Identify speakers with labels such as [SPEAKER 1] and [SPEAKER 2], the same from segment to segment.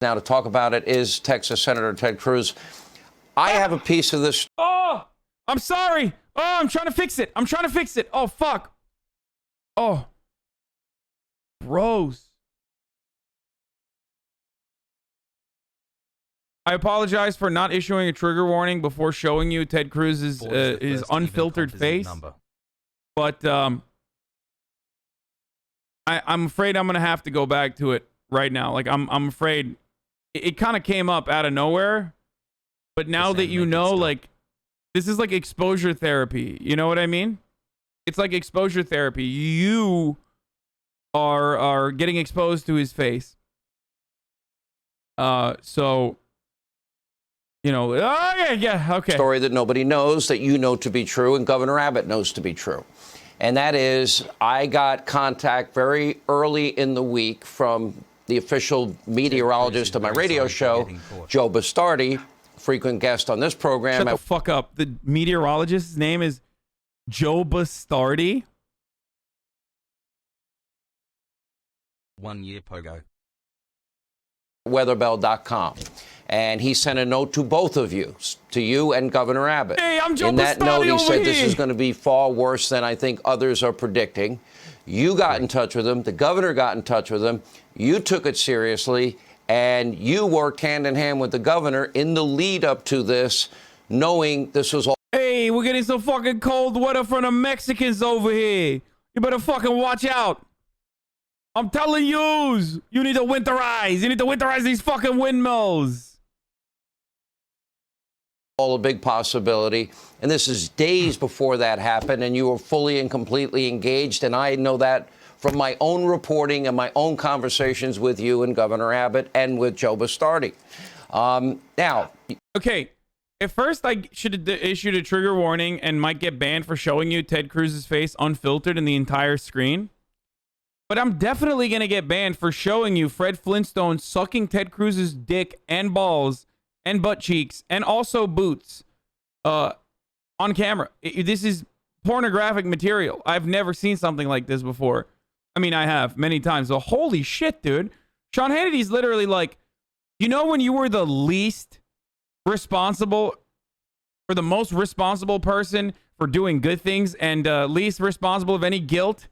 [SPEAKER 1] Now to talk about it is Texas Senator Ted Cruz. I have a piece of this.
[SPEAKER 2] Oh, I'm sorry. Oh, I'm trying to fix it. Oh, fuck. Oh. Bros. I apologize for not issuing a trigger warning before showing you Ted Cruz's his unfiltered face. But I'm afraid I'm gonna have to go back to it right now. Like I'm afraid it kind of came up out of nowhere. But now that you know, like, this is like exposure therapy. You know what I mean? It's like exposure therapy. You are getting exposed to his face. So, you know, oh, yeah, okay.
[SPEAKER 1] Story that nobody knows that you know to be true and Governor Abbott knows to be true. And that is, I got contact very early in the week from the official meteorologist of my radio show, Joe Bastardi, frequent guest on this program.
[SPEAKER 2] Shut the fuck up. The meteorologist's name is Joe Bastardi.
[SPEAKER 3] 1 year pogo.
[SPEAKER 1] Weatherbell.com. And he sent a note to both of you, to you and Governor Abbott.
[SPEAKER 2] Hey, I'm Joe
[SPEAKER 1] In that note, he said this is going to be far worse than I think others are predicting. You got in touch with him. The governor got in touch with him. You took it seriously. And you worked hand in hand with the governor in the lead up to this, knowing this was all.
[SPEAKER 2] Hey, we're getting some fucking cold weather from the Mexicans over here. You better fucking watch out. I'm telling you, you need to winterize. You need to winterize these fucking windmills.
[SPEAKER 1] All a big possibility. And this is days before that happened, and you were fully and completely engaged. And I know that from my own reporting and my own conversations with you and Governor Abbott and with Joe Bastardi. Now.
[SPEAKER 2] Okay. At first, I should have issued a trigger warning and might get banned for showing you Ted Cruz's face unfiltered in the entire screen. But I'm definitely going to get banned for showing you Fred Flintstone sucking Ted Cruz's dick and balls and butt cheeks and also boots on camera. This is pornographic material. I've never seen something like this before. I mean, I have many times. So holy shit, dude. Sean Hannity's literally like, you know, when you were the least responsible or the most responsible person for doing good things and least responsible of any guilt?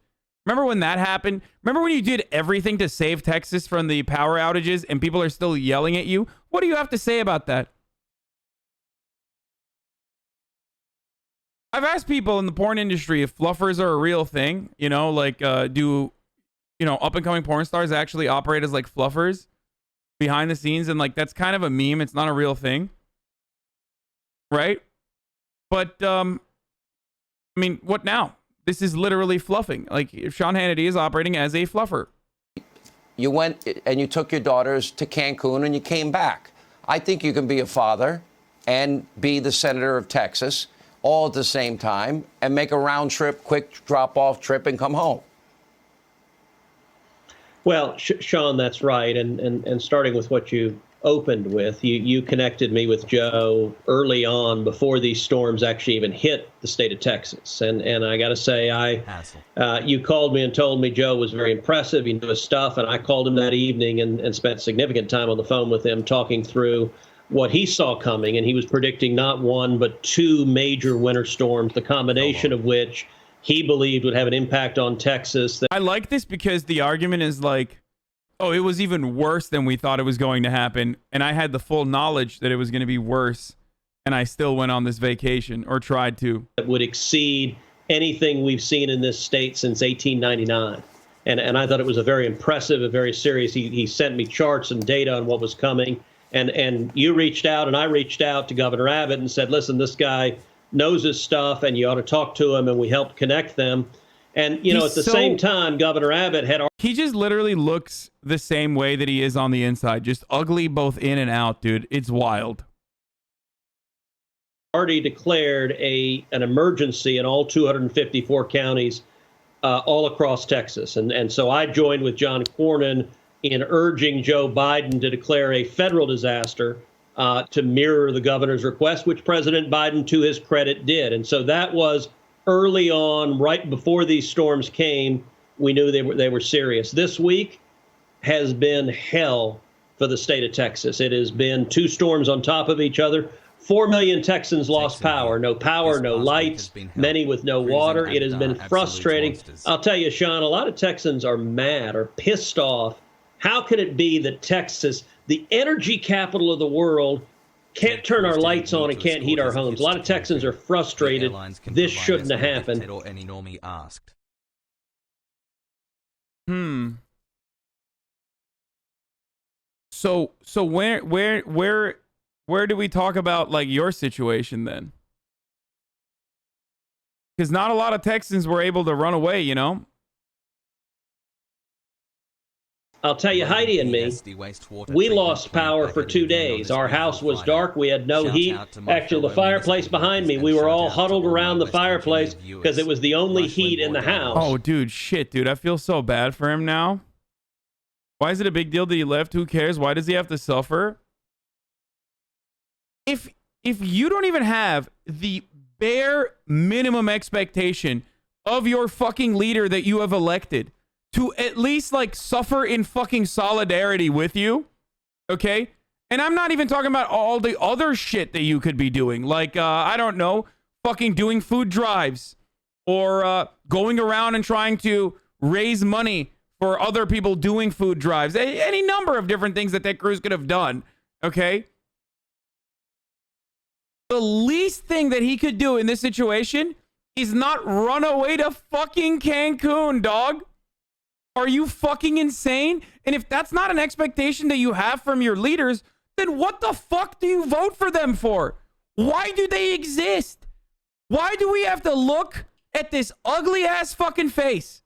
[SPEAKER 2] Remember when that happened? Remember when you did everything to save Texas from the power outages and people are still yelling at you? What do you have to say about that? I've asked people in the porn industry if fluffers are a real thing. You know, like, do, you know, up-and-coming porn stars actually operate as, like, fluffers behind the scenes? And, like, that's kind of a meme. It's not a real thing. Right? But, I mean, what now? This is literally fluffing. Like, Sean Hannity is operating as a fluffer.
[SPEAKER 1] You went and you took your daughters to Cancun and you came back. I think you can be a father and be the senator of Texas all at the same time and make a round trip, quick drop-off trip and come home.
[SPEAKER 4] Well, Sean, that's right. And starting with what you opened with, you connected me with Joe early on before these storms actually even hit the state of Texas. And I got to say, you called me and told me Joe was very impressive. He knew his stuff. And I called him that evening and spent significant time on the phone with him talking through what he saw coming. And he was predicting not one, but two major winter storms, the combination of which he believed would have an impact on Texas.
[SPEAKER 2] I like this because the argument is like, oh, it was even worse than we thought it was going to happen. And I had the full knowledge that it was going to be worse. And I still went on this vacation, or tried to.
[SPEAKER 4] It would exceed anything we've seen in this state since 1899. And I thought it was a very impressive, a very serious. He sent me charts and data on what was coming. And you reached out and I reached out to Governor Abbott and said, listen, this guy knows his stuff and you ought to talk to him. And we helped connect them. And, you know, at the same time, Governor Abbott had...
[SPEAKER 2] He just literally looks the same way that he is on the inside. Just ugly both in and out, dude. It's wild.
[SPEAKER 4] Already declared an emergency in all 254 counties all across Texas. And so I joined with John Cornyn in urging Joe Biden to declare a federal disaster to mirror the governor's request, which President Biden, to his credit, did. And so that was early on, right before these storms came. We knew they were serious. This week has been hell for the state of Texas. It has been two storms on top of each other. 4 million Texans lost power. No power, no lights, many with no water. It has been frustrating. I'll tell you, Sean, a lot of Texans are mad or pissed off. How can it be that Texas, the energy capital of the world, can't turn our lights on and can't heat our homes? A lot of Texans are frustrated. This shouldn't have happened.
[SPEAKER 2] So where do we talk about like your situation then? Because not a lot of Texans were able to run away, you know?
[SPEAKER 4] I'll tell you, Heidi and me, we lost power for 2 days. Our house was dark. We had no heat. Actually, the fireplace behind me, we were all huddled around the fireplace because it was the only heat in the house.
[SPEAKER 2] Oh, dude, shit, dude. I feel so bad for him now. Why is it a big deal that he left? Who cares? Why does he have to suffer? If you don't even have the bare minimum expectation of your fucking leader that you have elected to at least like suffer in fucking solidarity with you, okay? And I'm not even talking about all the other shit that you could be doing, like I don't know, fucking doing food drives or going around and trying to raise money for other people doing food drives, any number of different things that Ted Cruz could have done, okay? The least thing that he could do in this situation is not run away to fucking Cancun, dog. Are you fucking insane? And if that's not an expectation that you have from your leaders, then what the fuck do you vote for them for? Why do they exist? Why do we have to look at this ugly ass fucking face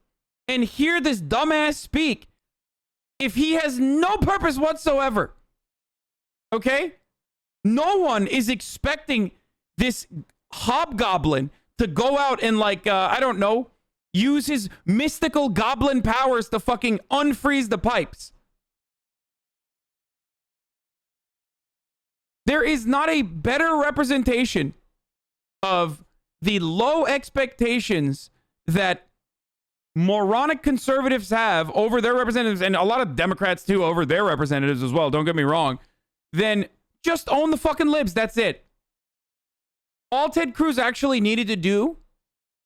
[SPEAKER 2] and hear this dumbass speak if he has no purpose whatsoever? Okay? No one is expecting this hobgoblin to go out and like, I don't know, use his mystical goblin powers to fucking unfreeze the pipes. There is not a better representation of the low expectations that moronic conservatives have over their representatives, and a lot of Democrats too over their representatives as well, don't get me wrong, than just own the fucking libs. That's it. All Ted Cruz actually needed to do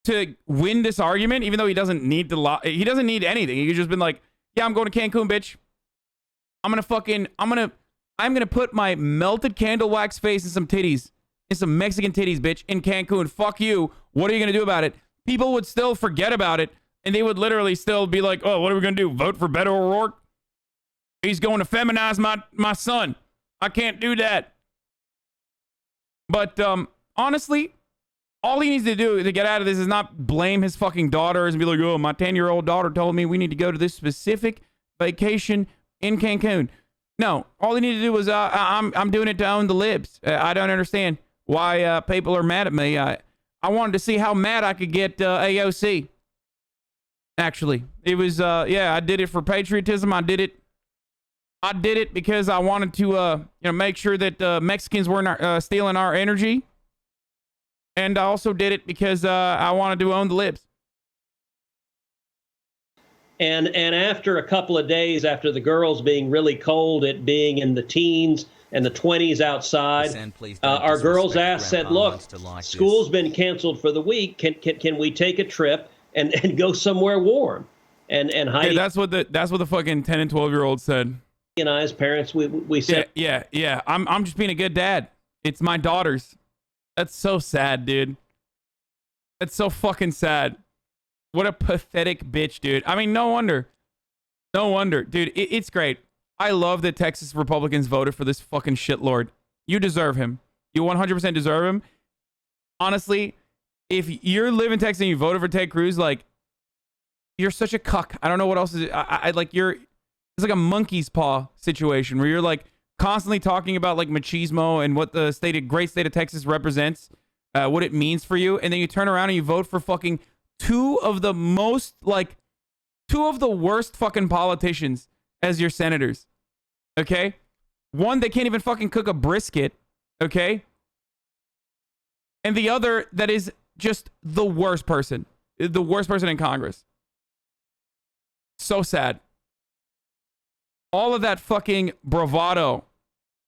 [SPEAKER 2] to win this argument, even though he doesn't need to he doesn't need anything. He could just been like, yeah, I'm going to Cancun, bitch. I'm gonna put my melted candle wax face and some titties, and some Mexican titties, bitch, in Cancun. Fuck you. What are you gonna do about it? People would still forget about it, and they would literally still be like, oh, what are we gonna do? Vote for Beto O'Rourke? He's going to feminize my son. I can't do that. But honestly, all he needs to do to get out of this is not blame his fucking daughters and be like, oh, my 10-year-old daughter told me we need to go to this specific vacation in Cancun. No, all he needed to do was, I'm doing it to own the libs. I don't understand why people are mad at me. I wanted to see how mad I could get AOC. Actually, it was, yeah, I did it for patriotism. I did it because I wanted to, make sure that Mexicans weren't stealing our energy. And I also did it because I wanted to own the libs.
[SPEAKER 4] And after a couple of days, after the girls being really cold, it being in the teens and the 20s outside, our girls said, look, school's been canceled for the week. Can we take a trip and go somewhere warm? And Heidi,
[SPEAKER 2] hey, that's what the fucking 10 and 12-year-olds said.
[SPEAKER 4] And I, as parents, we said,
[SPEAKER 2] yeah. I'm just being a good dad. It's my daughters. That's so sad, dude. That's so fucking sad. What a pathetic bitch, dude. I mean, no wonder. Dude, it's great. I love that Texas Republicans voted for this fucking shitlord. You deserve him. You 100% deserve him. Honestly, if you're living in Texas and you voted for Ted Cruz, like, you're such a cuck. I don't know what else is it. It's like a monkey's paw situation where you're like constantly talking about like machismo and what the great state of Texas represents, what it means for you. And then you turn around and you vote for fucking two of the worst fucking politicians as your senators. Okay. One that can't even fucking cook a brisket. Okay. And the other that is just the worst person in Congress. So sad. All of that fucking bravado.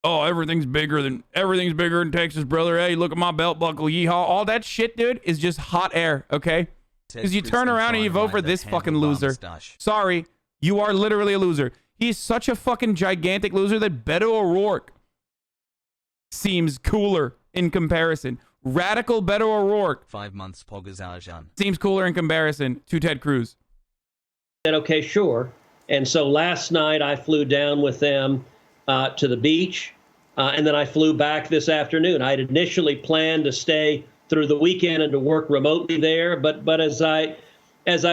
[SPEAKER 2] Oh, everything's bigger in Texas, brother. Hey, look at my belt buckle. Yeehaw. All that shit, dude, is just hot air, okay? Because you turn around and you vote for this fucking loser. Sorry, you are literally a loser. He's such a fucking gigantic loser that Beto O'Rourke seems cooler in comparison. Radical Beto O'Rourke
[SPEAKER 3] 5 months poggers Arjan.
[SPEAKER 2] seems cooler in comparison to Ted Cruz.
[SPEAKER 4] Said, okay, sure. And so last night I flew down with them to the beach, and then I flew back this afternoon. I had initially planned to stay through the weekend and to work remotely there, but as I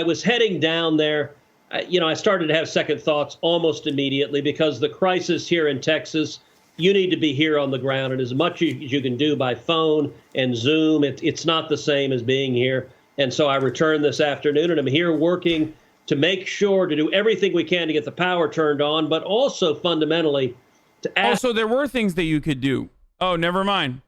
[SPEAKER 4] was heading down there, I started to have second thoughts almost immediately, because the crisis here in Texas, you need to be here on the ground, and as much as you can do by phone and Zoom, it's not the same as being here. And so I returned this afternoon, and I'm here working to make sure to do everything we can to get the power turned on, but also fundamentally to ask.
[SPEAKER 2] Also, there were things that you could do. Oh, never mind.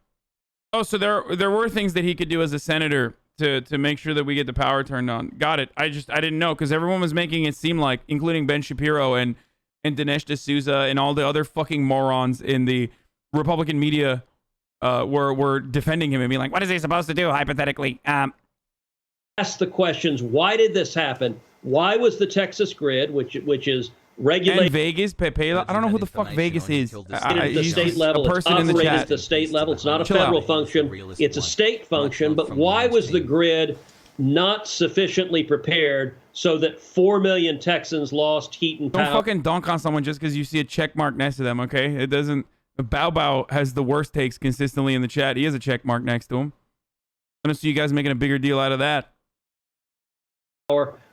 [SPEAKER 2] Oh, so there were things that he could do as a senator to make sure that we get the power turned on. Got it. I didn't know, because everyone was making it seem like, including Ben Shapiro and Dinesh D'Souza and all the other fucking morons in the Republican media were defending him and being like, what is he supposed to do, hypothetically?
[SPEAKER 4] Ask the questions. Why did this happen? Why was the Texas grid, which is regulated
[SPEAKER 2] and Vegas, Pepe, I don't know who the fuck Vegas is.
[SPEAKER 4] at the state level, it's operated at the state level. It's not a federal function. It's a state function. But why was the grid not sufficiently prepared so that 4 million Texans lost heat and power?
[SPEAKER 2] Don't fucking dunk on someone just because you see a check mark next to them, okay? It doesn't. Bow Bow has the worst takes consistently in the chat. He has a check mark next to him. I don't see you guys making a bigger deal out of that.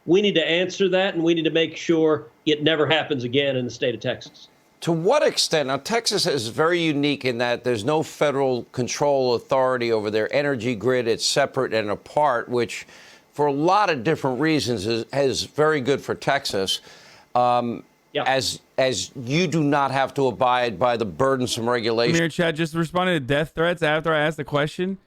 [SPEAKER 4] We need to answer that, and we need to make sure it never happens again in the state of Texas.
[SPEAKER 1] To what extent? Now, Texas is very unique in that there's no federal control authority over their energy grid. It's separate and apart, which for a lot of different reasons is very good for Texas. As you do not have to abide by the burdensome regulations.
[SPEAKER 2] Amir Chat just responded to death threats after I asked the question.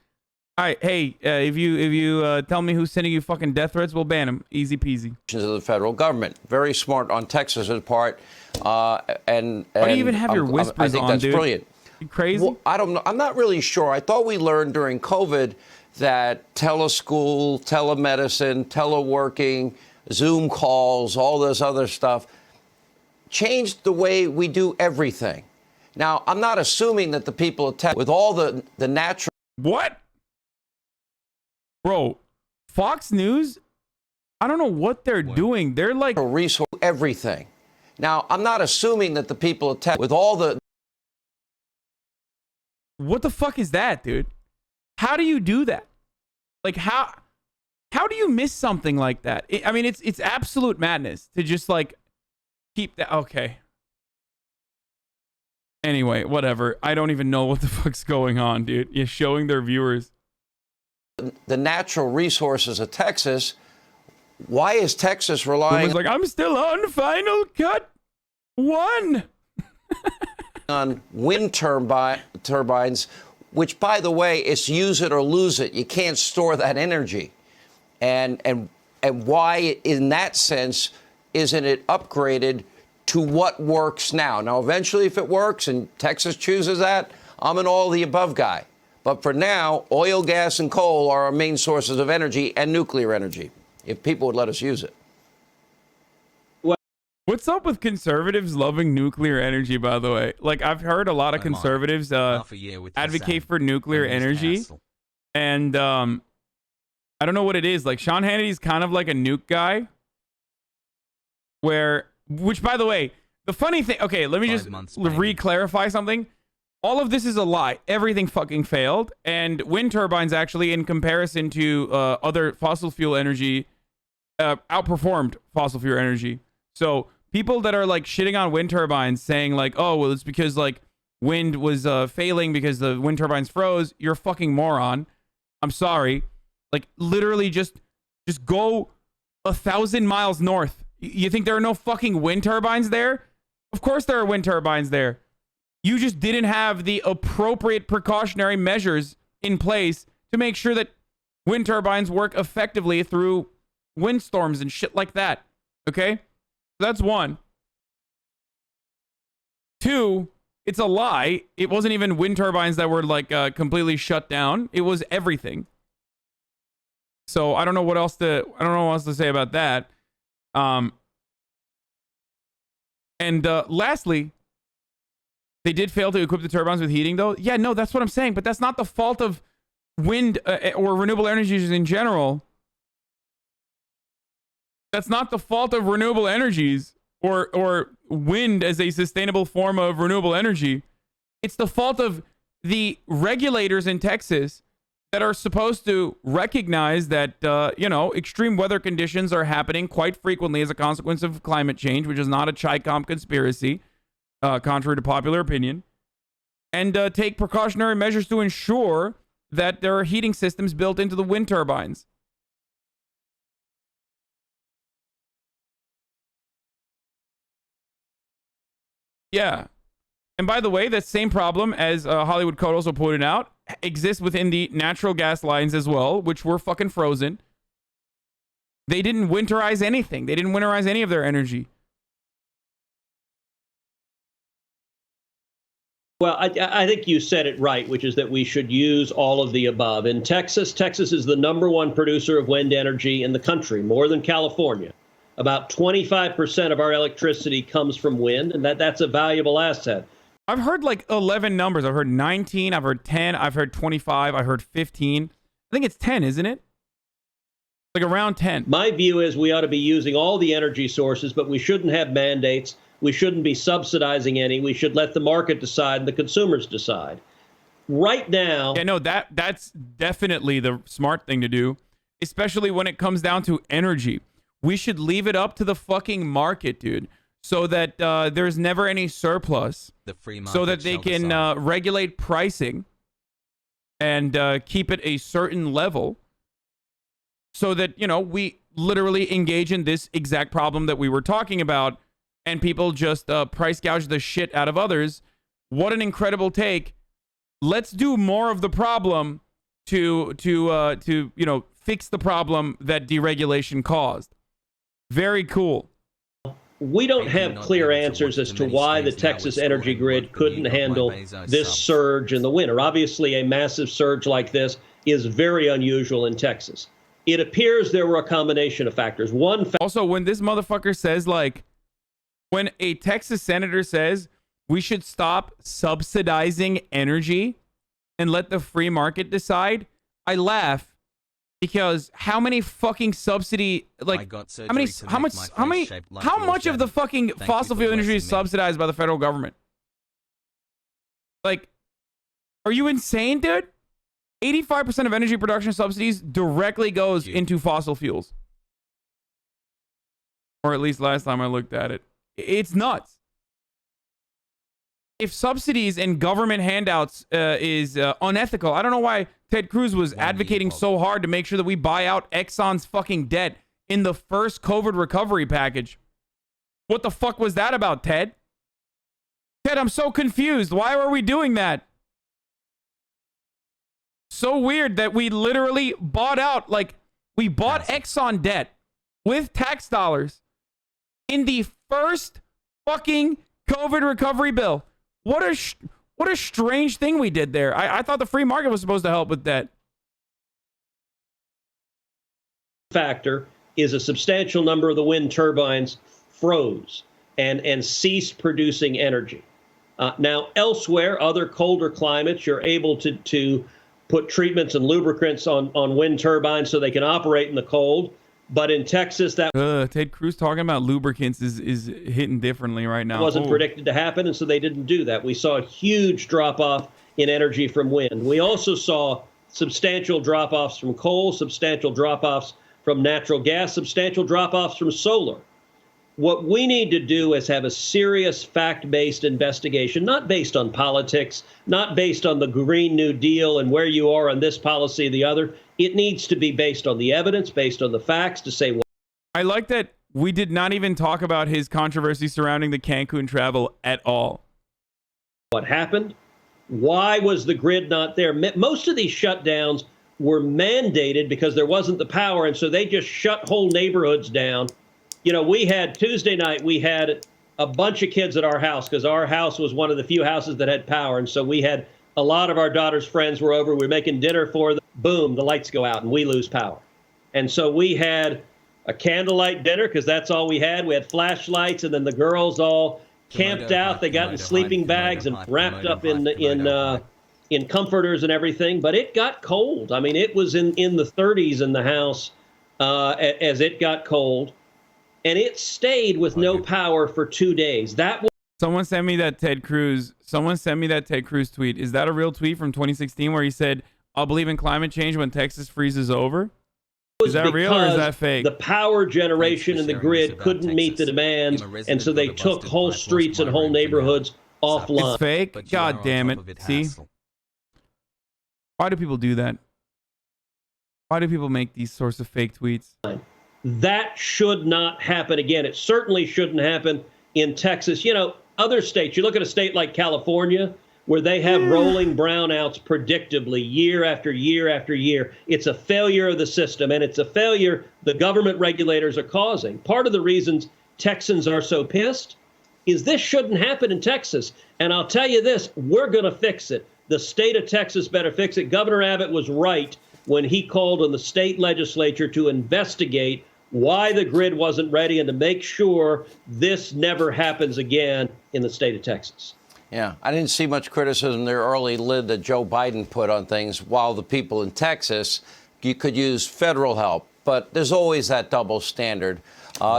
[SPEAKER 2] All right, hey, if you tell me who's sending you fucking death threats, we'll ban them. Easy peasy.
[SPEAKER 1] Of the federal government. Very smart on Texas's part.
[SPEAKER 2] Why do you even have your whispers on,
[SPEAKER 1] I think that's
[SPEAKER 2] dude?
[SPEAKER 1] brilliant.
[SPEAKER 2] You crazy?
[SPEAKER 1] Well, I don't know. I'm not really sure. I thought we learned during COVID that teleschool, telemedicine, teleworking, Zoom calls, all this other stuff changed the way we do everything. Now, I'm not assuming that the people of Texas, with all the natural...
[SPEAKER 2] What? Bro, Fox News, I don't know what they're doing. They're like...
[SPEAKER 1] resource everything. Now, I'm not assuming that the people of Texas, with all the...
[SPEAKER 2] What the fuck is that, dude? How do you do that? Like, how do you miss something like that? I mean, it's absolute madness to just, like, keep that... Okay. Anyway, whatever. I don't even know what the fuck's going on, dude. You're showing their viewers
[SPEAKER 1] the natural resources of Texas. Why is Texas relying
[SPEAKER 2] like, I'm still on Final Cut 1
[SPEAKER 1] on wind turbines, which, by the way, it's use it or lose it. You can't store that energy. And why, in that sense, isn't it upgraded to what works now? Now, eventually, if it works and Texas chooses that, I'm an all the above guy. But for now, oil, gas, and coal are our main sources of energy, and nuclear energy, if people would let us use it.
[SPEAKER 2] What's up with conservatives loving nuclear energy, by the way? Like, I've heard a lot of conservatives advocate for nuclear energy. And I don't know what it is. Like, Sean Hannity's kind of like a nuke guy. Which, by the way, the funny thing... Okay, let me just re-clarify something. All of this is a lie. Everything fucking failed. And wind turbines, actually, in comparison to other fossil fuel energy, outperformed fossil fuel energy. So people that are like shitting on wind turbines, saying like, oh, well, it's because like wind was failing because the wind turbines froze. You're a fucking moron. I'm sorry. Like, literally just go 1,000 miles north. You think there are no fucking wind turbines there? Of course there are wind turbines there. You just didn't have the appropriate precautionary measures in place to make sure that wind turbines work effectively through windstorms and shit like that. Okay? That's one. 2, it's a lie. It wasn't even wind turbines that were like completely shut down. It was everything. So I don't know what else to say about that. Lastly, they did fail to equip the turbines with heating, though. Yeah, no, that's what I'm saying. But that's not the fault of wind or renewable energies in general. That's not the fault of renewable energies or wind as a sustainable form of renewable energy. It's the fault of the regulators in Texas that are supposed to recognize that, extreme weather conditions are happening quite frequently as a consequence of climate change, which is not a Chi-Com conspiracy, contrary to popular opinion, and take precautionary measures to ensure that there are heating systems built into the wind turbines. Yeah. And by the way, that same problem, as Hollywood Code also pointed out, exists within the natural gas lines as well, which were fucking frozen. They didn't winterize anything. They didn't winterize any of their energy.
[SPEAKER 4] Well, I think you said it right, which is that we should use all of the above. In Texas, Texas is the #1 producer of wind energy in the country, more than California. About 25% of our electricity comes from wind, and that's a valuable asset.
[SPEAKER 2] I've heard like 11 numbers. I've heard 19, I've heard 10, I've heard 25, I heard 15. I think it's 10, isn't it? Like around 10.
[SPEAKER 4] My view is we ought to be using all the energy sources, but we shouldn't have mandates. We shouldn't be subsidizing any. We should let the market decide and the consumers decide. Right now...
[SPEAKER 2] Yeah, no, that's definitely the smart thing to do, especially when it comes down to energy. We should leave it up to the fucking market, dude, so that there's never any surplus, so that they can regulate pricing and keep it a certain level, so that, we literally engage in this exact problem that we were talking about, and people just price gouge the shit out of others. What an incredible take. Let's do more of the problem to fix the problem that deregulation caused. Very cool.
[SPEAKER 4] We don't have clear answers as to why the Texas energy grid couldn't handle this surge in the winter. Obviously, a massive surge like this is very unusual in Texas. It appears there were a combination of factors.
[SPEAKER 2] Also, when this motherfucker says, when a Texas senator says we should stop subsidizing energy and let the free market decide, I laugh. Because how many fucking subsidy, how much of the fucking fossil fuel industry is subsidized by the federal government? Are you insane, dude? 85% of energy production subsidies directly goes into fossil fuels. Or at least last time I looked at it. It's nuts. If subsidies and government handouts is unethical, I don't know why Ted Cruz was advocating so hard to make sure that we buy out Exxon's fucking debt in the first COVID recovery package. What the fuck was that about, Ted? Ted, I'm so confused. Why were we doing that? So weird that we literally bought out, we bought Exxon debt with tax dollars in the first fucking COVID recovery bill. What a strange thing we did there. I thought the free market was supposed to help with that.
[SPEAKER 4] Factor is a substantial number of the wind turbines froze and ceased producing energy. Now, elsewhere, other colder climates, you're able to put treatments and lubricants on wind turbines so they can operate in the cold. But in Texas, that
[SPEAKER 2] Ted Cruz talking about lubricants is hitting differently right now.
[SPEAKER 4] Wasn't predicted to happen, and so they didn't do that. We saw a huge drop-off in energy from wind. We also saw substantial drop-offs from coal, substantial drop-offs from natural gas, substantial drop-offs from solar. What we need to do is have a serious fact-based investigation, not based on politics, not based on the Green New Deal and where you are on this policy or the other. It needs to be based on the evidence, based on the facts to say what.
[SPEAKER 2] I like that we did not even talk about his controversy surrounding the Cancun travel at all.
[SPEAKER 4] What happened? Why was the grid not there? Most of these shutdowns were mandated because there wasn't the power, and so they just shut whole neighborhoods down. We had Tuesday night, we had a bunch of kids at our house because our house was one of the few houses that had power. And so we had a lot of our daughter's friends were over. We were making dinner for them. Boom, the lights go out and we lose power. And so we had a candlelight dinner because that's all we had. We had flashlights, and then the girls all camped out. They got in sleeping bags and wrapped up in comforters and everything. But it got cold. I mean, it was in the 30s in the house as it got cold. And it stayed with no power for 2 days. That was
[SPEAKER 2] Someone sent me that Ted Cruz. Someone sent me that Ted Cruz tweet. Is that a real tweet from 2016 where he said, "I'll believe in climate change when Texas freezes over"? Is that real or is that fake?
[SPEAKER 4] The power generation in the grid couldn't meet the demand, and so they took whole streets and whole neighborhoods offline.
[SPEAKER 2] It's fake? God damn it. See? Why do people do that? Why do people make these sorts of fake tweets?
[SPEAKER 4] That should not happen again. It certainly shouldn't happen in Texas. You know, other states, you look at a state like California, where they have rolling brownouts predictably year after year after year. It's a failure of the system, and it's a failure the government regulators are causing. Part of the reasons Texans are so pissed is this shouldn't happen in Texas. And I'll tell you this, we're going to fix it. The state of Texas better fix it. Governor Abbott was right when he called on the state legislature to investigate why the grid wasn't ready and to make sure this never happens again in the state of Texas.
[SPEAKER 1] Yeah, I didn't see much criticism there early lid that Joe Biden put on things while the people in Texas, you could use federal help. But there's always that double standard.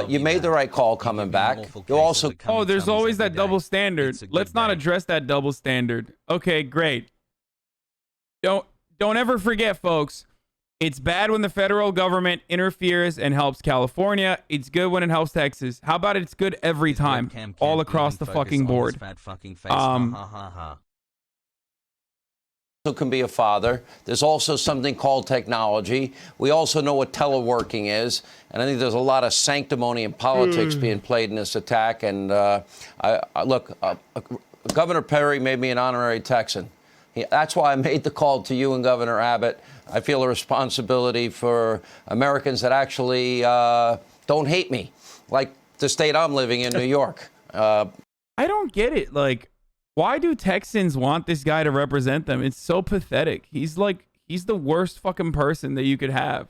[SPEAKER 1] You made the right call coming back. You also...
[SPEAKER 2] Oh, there's always that double standard. Let's not address that double standard. Okay, great. Don't ever forget, folks. It's bad when the federal government interferes and helps California. It's good when it helps Texas. How about it's good every time, all across the fucking board?
[SPEAKER 1] Can be a father. There's also something called technology. We also know what teleworking is, and I think there's a lot of sanctimony and politics being played in this attack. And look, Governor Perry made me an honorary Texan. That's why I made the call to you and Governor Abbott. I feel a responsibility for Americans that actually don't hate me, like the state I'm living in, New York.
[SPEAKER 2] I don't get it. Like, why do Texans want this guy to represent them? It's so pathetic. He's the worst fucking person that you could have.